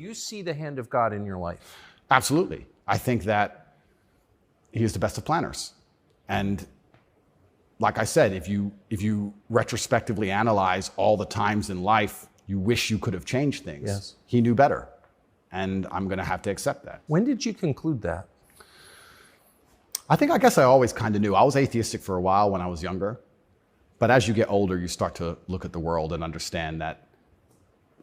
you see the hand of God in your life? Absolutely. I think that he is the best of planners. And like I said, if you retrospectively analyze all the times in life you wish you could have changed things, yes, he knew better. And I'm going to have to accept that. When did you conclude that? I guess I always kind of knew. I was atheistic for a while when I was younger. But as you get older, you start to look at the world and understand that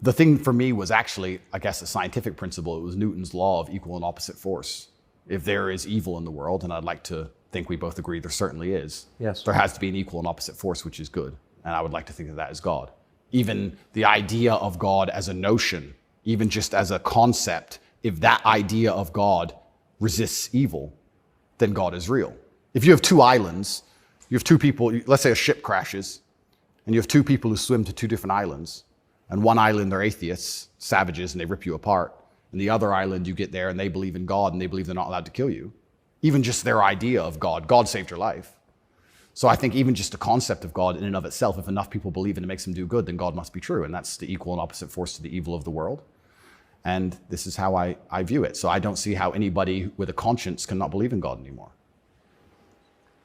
the thing for me was actually, I guess, a scientific principle. It was Newton's law of equal and opposite force. If there is evil in the world, and I'd like to think we both agree there certainly is, yes, there has to be an equal and opposite force, which is good. And I would like to think of that as God. Even the idea of God as a notion, even just as a concept, if that idea of God resists evil, then God is real. If you have two islands, you have two people, let's say a ship crashes, and you have two people who swim to two different islands, and one island they're atheists, savages, and they rip you apart. And the other island, you get there and they believe in God and they believe they're not allowed to kill you. Even just their idea of God saved your life. So I think even just the concept of God in and of itself, if enough people believe it and it makes them do good, then God must be true. And that's the equal and opposite force to the evil of the world. And this is how I view it. So I don't see how anybody with a conscience cannot believe in God anymore.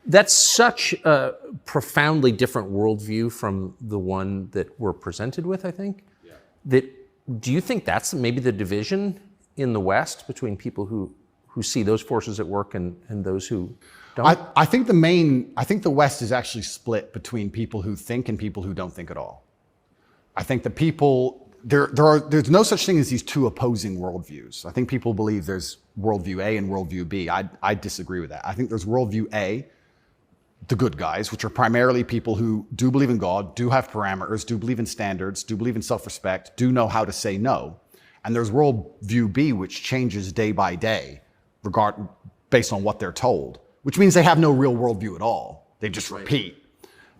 That's such a profoundly different worldview from the one that we're presented with, I think. Yeah. Do you think that's maybe the division in the West between people who see those forces at work and those who don't? I think the West is actually split between people who think and people who don't think at all. I think the people, there's no such thing as these two opposing worldviews. I think people believe there's worldview A and worldview B. I disagree with that. I think there's worldview A, the good guys, which are primarily people who do believe in God, do have parameters, do believe in standards, do believe in self-respect, do know how to say no. And there's worldview B, which changes day by day, based on what they're told, which means they have no real worldview at all. They just repeat.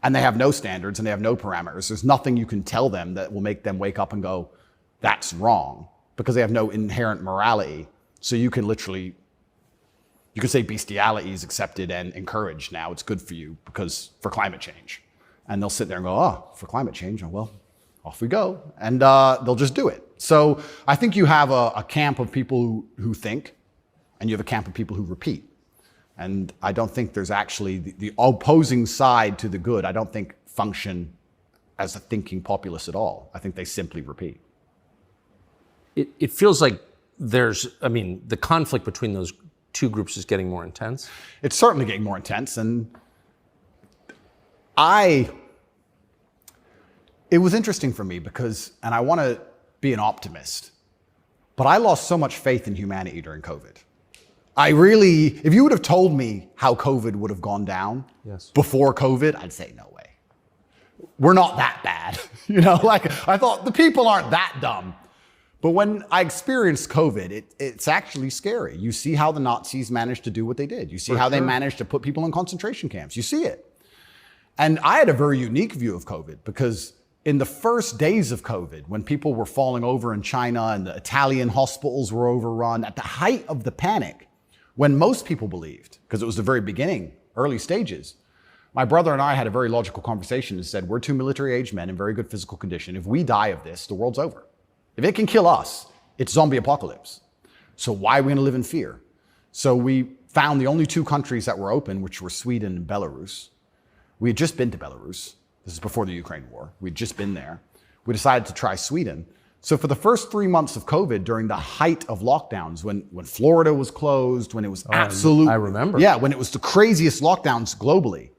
And they have no standards and they have no parameters. There's nothing you can tell them that will make them wake up and go, that's wrong, because they have no inherent morality. So you can say bestiality is accepted and encouraged now. It's good for you for climate change. And they'll sit there and go, oh, for climate change, oh, well, off we go. And they'll just do it. So I think you have a camp of people who think, and you have a camp of people who repeat. And I don't think there's actually the opposing side to the good, I don't think function as a thinking populace at all. I think they simply repeat. It feels like the conflict between those two groups is getting more intense. It's certainly getting more intense. And it was interesting for me because, and I want to be an optimist, but I lost so much faith in humanity during COVID. If you would have told me how COVID would have gone down before COVID, I'd say no way. We're not that bad. I thought the people aren't that dumb. But when I experienced COVID, it's actually scary. You see how the Nazis managed to do what they did. You see how they managed to put people in concentration camps. You see it. And I had a very unique view of COVID because in the first days of COVID, when people were falling over in China and the Italian hospitals were overrun, at the height of the panic, when most people believed, because it was the very beginning, early stages, my brother and I had a very logical conversation and said, we're two military-aged men in very good physical condition. If we die of this, the world's over. If it can kill us, it's zombie apocalypse. So why are we going to live in fear? So we found the only two countries that were open, which were Sweden and Belarus. We had just been to Belarus. This is before the Ukraine war. We'd just been there. We decided to try Sweden. So for the first 3 months of COVID, during the height of lockdowns, when Florida was closed, when it was absolute... I remember. Yeah, when it was the craziest lockdowns globally,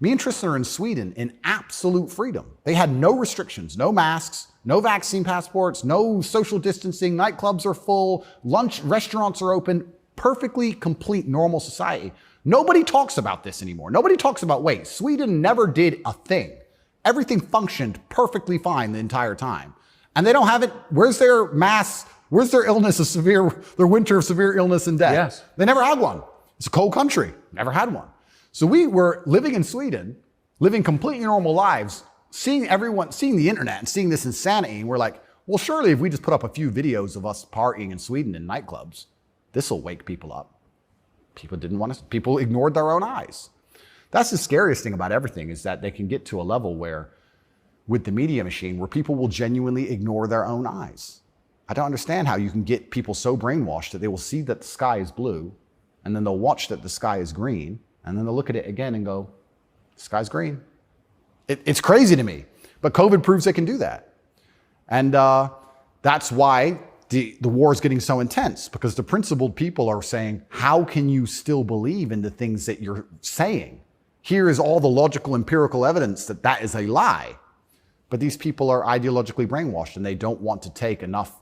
me and Tristan are in Sweden in absolute freedom. They had no restrictions, no masks, no vaccine passports, no social distancing, nightclubs are full, restaurants are open, perfectly complete normal society. Nobody talks about this anymore. Nobody talks about, wait, Sweden never did a thing. Everything functioned perfectly fine the entire time. And they don't have it. Where's their mass? Where's their illness of their winter of severe illness and death? Yes. They never had one. It's a cold country. Never had one. So we were living in Sweden, living completely normal lives, seeing the internet and seeing this insanity. And we're like, well, surely if we just put up a few videos of us partying in Sweden in nightclubs, this will wake people up. People ignored their own eyes. That's the scariest thing about everything, is that they can get to a level where, with the media machine, where people will genuinely ignore their own eyes. I don't understand how you can get people so brainwashed that they will see that the sky is blue, and then they'll watch that the sky is green, and then they'll look at it again and go, the sky's green. It's crazy to me, but COVID proves they can do that. And that's why the war is getting so intense, because the principled people are saying, how can you still believe in the things that you're saying? Here is all the logical, empirical evidence that that is a lie. But these people are ideologically brainwashed, and they don't want to take enough.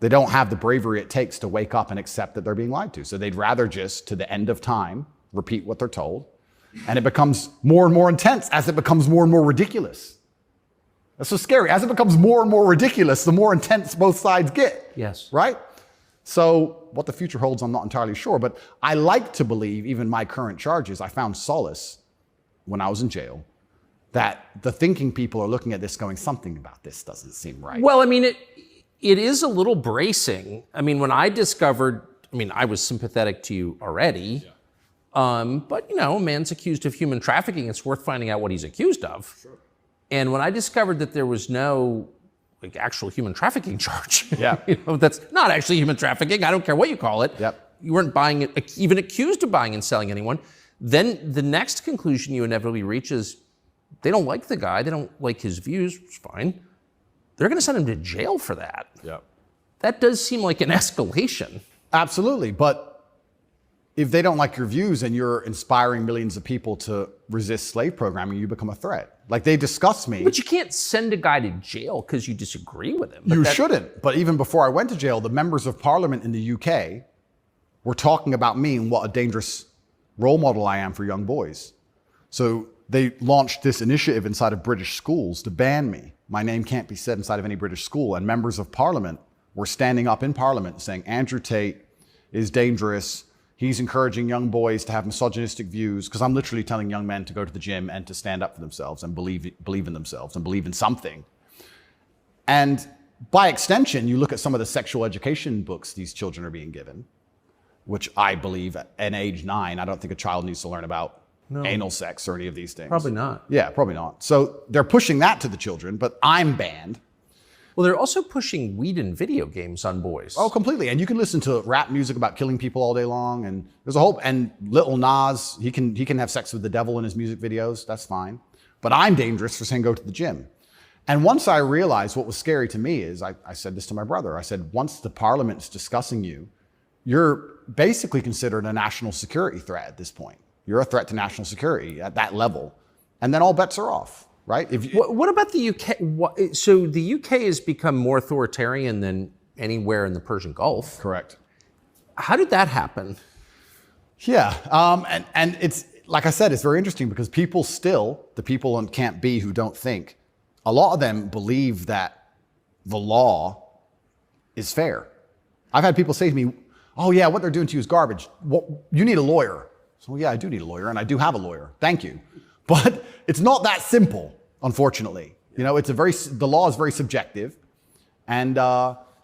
They don't have the bravery it takes to wake up and accept that they're being lied to. So they'd rather just, to the end of time, repeat what they're told. And it becomes more and more intense as it becomes more and more ridiculous. That's so scary. As it becomes more and more ridiculous, the more intense both sides get. Yes. Right? So what the future holds, I'm not entirely sure. But I like to believe, even my current charges, I found solace when I was in jail, that the thinking people are looking at this going, something about this doesn't seem right. Well, I mean, it is a little bracing. I mean, when I discovered, I was sympathetic to you already. Yeah. But, a man's accused of human trafficking. It's worth finding out what he's accused of. Sure. And when I discovered that there was no actual human trafficking charge, that's not actually human trafficking. I don't care what you call it. Yep. You weren't buying it, even accused of buying and selling anyone. Then the next conclusion you inevitably reach is they don't like the guy. They don't like his views. It's fine. They're going to send him to jail for that. Yep. That does seem like an escalation. Absolutely. But if they don't like your views and you're inspiring millions of people to resist slave programming, you become a threat. Like, they discuss me. But you can't send a guy to jail because you disagree with him. You shouldn't. But even before I went to jail, the members of parliament in the UK were talking about me and what a dangerous role model I am for young boys. So they launched this initiative inside of British schools to ban me. My name can't be said inside of any British school. And members of parliament were standing up in parliament saying, Andrew Tate is dangerous. He's encouraging young boys to have misogynistic views, because I'm literally telling young men to go to the gym and to stand up for themselves and believe in themselves and believe in something. And by extension, you look at some of the sexual education books these children are being given, which I believe at age 9, I don't think a child needs to learn about anal sex or any of these things. Probably not. Yeah, probably not. So they're pushing that to the children, but I'm banned. Well, they're also pushing weed and video games on boys. Oh, completely. And you can listen to rap music about killing people all day long. And there's a whole, and Lil Nas, he can have sex with the devil in his music videos. That's fine. But I'm dangerous for saying go to the gym. And once I realized what was scary to me is, I said this to my brother. I said, once the parliament's discussing you, you're basically considered a national security threat at this point. You're a threat to national security at that level. And then all bets are off. Right? What about the UK? So the UK has become more authoritarian than anywhere in the Persian Gulf. Correct. How did that happen? Yeah. And it's, like I said, it's very interesting because people still, the people on Camp B who don't think, a lot of them believe that the law is fair. I've had people say to me, oh yeah, what they're doing to you is garbage. Well, you need a lawyer. So yeah, I do need a lawyer, and I do have a lawyer. Thank you. But it's not that simple. Unfortunately, the law is very subjective, and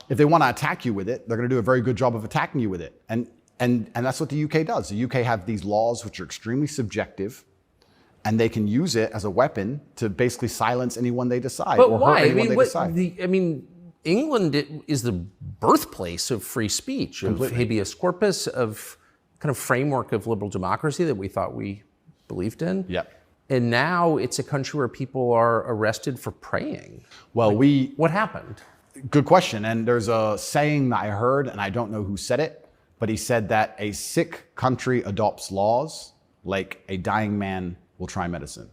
if they want to attack you with it, they're going to do a very good job of attacking you with it, and that's what the UK does. The UK have these laws which are extremely subjective, and they can use it as a weapon to basically silence anyone they decide. But or why? hurt anyone they decide. England is the birthplace of free speech, of habeas corpus, of kind of framework of liberal democracy that we thought we believed in. Yep. And now it's a country where people are arrested for praying. Well, what happened? Good question. And there's a saying that I heard, and I don't know who said it, but he said that a sick country adopts laws like a dying man will try medicine.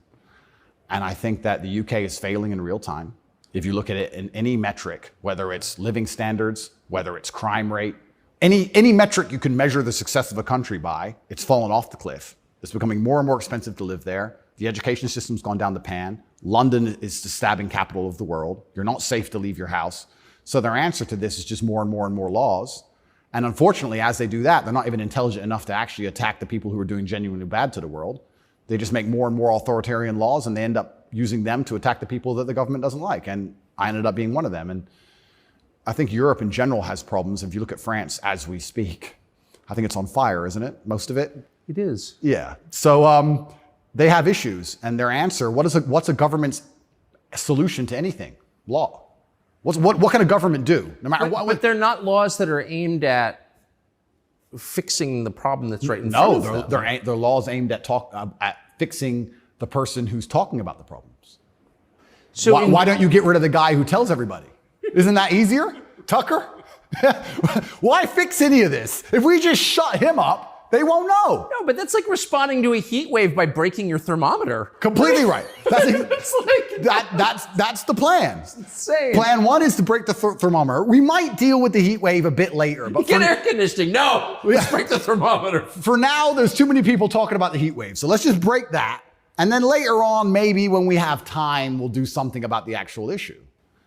And I think that the UK is failing in real time. If you look at it in any metric, whether it's living standards, whether it's crime rate, any metric you can measure the success of a country by, it's fallen off the cliff. It's becoming more and more expensive to live there. The education system's gone down the pan. London is the stabbing capital of the world. You're not safe to leave your house. So their answer to this is just more and more and more laws. And unfortunately, as they do that, they're not even intelligent enough to actually attack the people who are doing genuinely bad to the world. They just make more and more authoritarian laws, and they end up using them to attack the people that the government doesn't like. And I ended up being one of them. And I think Europe in general has problems. If you look at France as we speak, I think it's on fire, isn't it? Most of it? It is. Yeah. So they have issues, and their answer, what's a government's solution to anything? Law. What can a government do? No matter what. But they're not laws that are aimed at fixing the problem that's right in front of them. They're laws aimed at fixing the person who's talking about the problems. So why don't you get rid of the guy who tells everybody? Isn't that easier, Tucker? Why fix any of this? If we just shut him up, they won't know. No, but that's like responding to a heat wave by breaking your thermometer. Completely right. That's the plan. It's insane. Plan one is to break the thermometer. We might deal with the heat wave a bit later. But get air conditioning. No, let's break the thermometer. For now, there's too many people talking about the heat wave. So let's just break that. And then later on, maybe when we have time, we'll do something about the actual issue.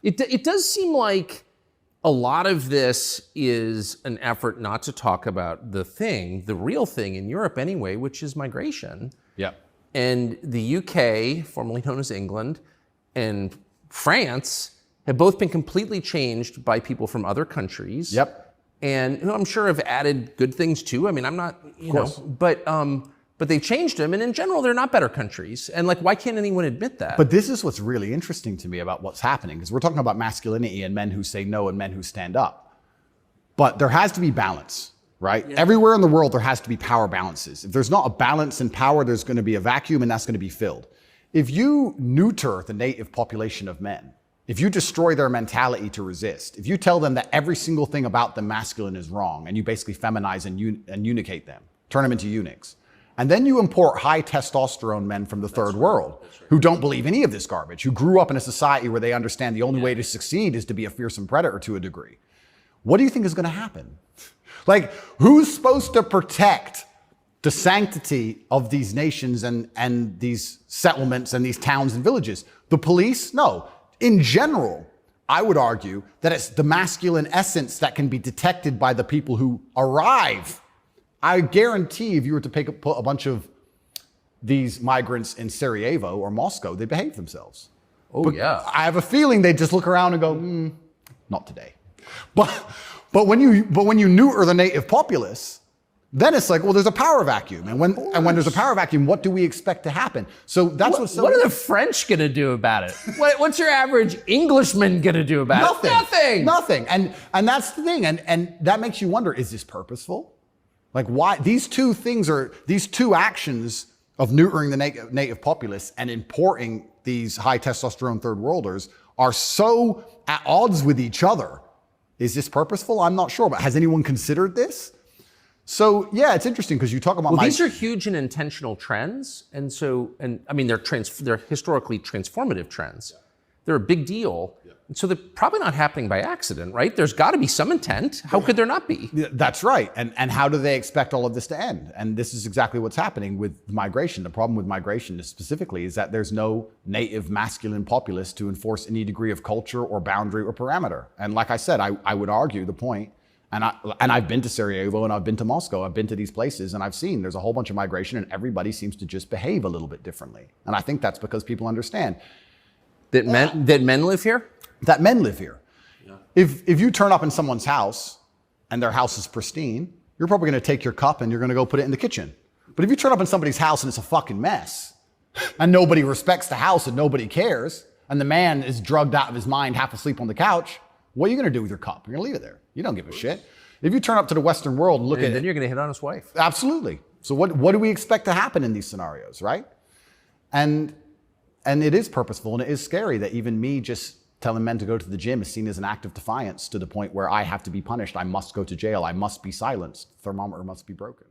It does seem like a lot of this is an effort not to talk about the real thing in Europe anyway, which is migration. Yeah. And the UK, formerly known as England, and France have both been completely changed by people from other countries. Yep. And I'm sure have added good things too. I mean, I'm not, you know, but they've changed them, and in general, they're not better countries. And like, why can't anyone admit that? But this is what's really interesting to me about what's happening, because we're talking about masculinity and men who say no and men who stand up. But there has to be balance, right? Yeah. Everywhere in the world, there has to be power balances. If there's not a balance in power, there's going to be a vacuum, and that's going to be filled. If you neuter the native population of men, if you destroy their mentality to resist, if you tell them that every single thing about them masculine is wrong, and you basically feminize and unicate them, turn them into eunuchs, and then you import high testosterone men from the third world who don't believe any of this garbage, who grew up in a society where they understand the only way to succeed is to be a fearsome predator to a degree. What do you think is going to happen? Like, who's supposed to protect the sanctity of these nations and these settlements and these towns and villages? The police? No. In general, I would argue that it's the masculine essence that can be detected by the people who arrive. I guarantee if you were to put a bunch of these migrants in Sarajevo or Moscow, they'd behave themselves. But yeah. I have a feeling they'd just look around and go, not today. But when you neuter the native populace, then it's like, well, there's a power vacuum. And when there's a power vacuum, what do we expect to happen? So that's what are the French going to do about it? What's your average Englishman going to do about it? Nothing. And that's the thing. And that makes you wonder, is this purposeful? Like, why these two actions of neutering the native populace and importing these high testosterone third worlders are so at odds with each other. Is this purposeful? I'm not sure, but has anyone considered this? So yeah, it's interesting because you talk about these are huge and intentional trends, and I mean they're historically transformative trends. They're a big deal. And so they're probably not happening by accident, right? There's got to be some intent. How could there not be? That's right. And how do they expect all of this to end? And this is exactly what's happening with migration. The problem with migration specifically is that there's no native masculine populace to enforce any degree of culture or boundary or parameter. And like I said, I would argue the point, and I've been to Sarajevo and I've been to Moscow, I've been to these places and I've seen there's a whole bunch of migration and everybody seems to just behave a little bit differently. And I think that's because people understand that men live here? That men live here. Yeah. If you turn up in someone's house and their house is pristine, you're probably going to take your cup and you're going to go put it in the kitchen. But if you turn up in somebody's house and it's a fucking mess and nobody respects the house and nobody cares and the man is drugged out of his mind, half asleep on the couch, what are you going to do with your cup? You're going to leave it there. You don't give a shit. If you turn up to the Western world and look at it. Then you're going to hit on his wife. Absolutely. So what do we expect to happen in these scenarios, right? And it is purposeful and it is scary that even me just telling men to go to the gym is seen as an act of defiance to the point where I have to be punished. I must go to jail. I must be silenced. Thermometer must be broken.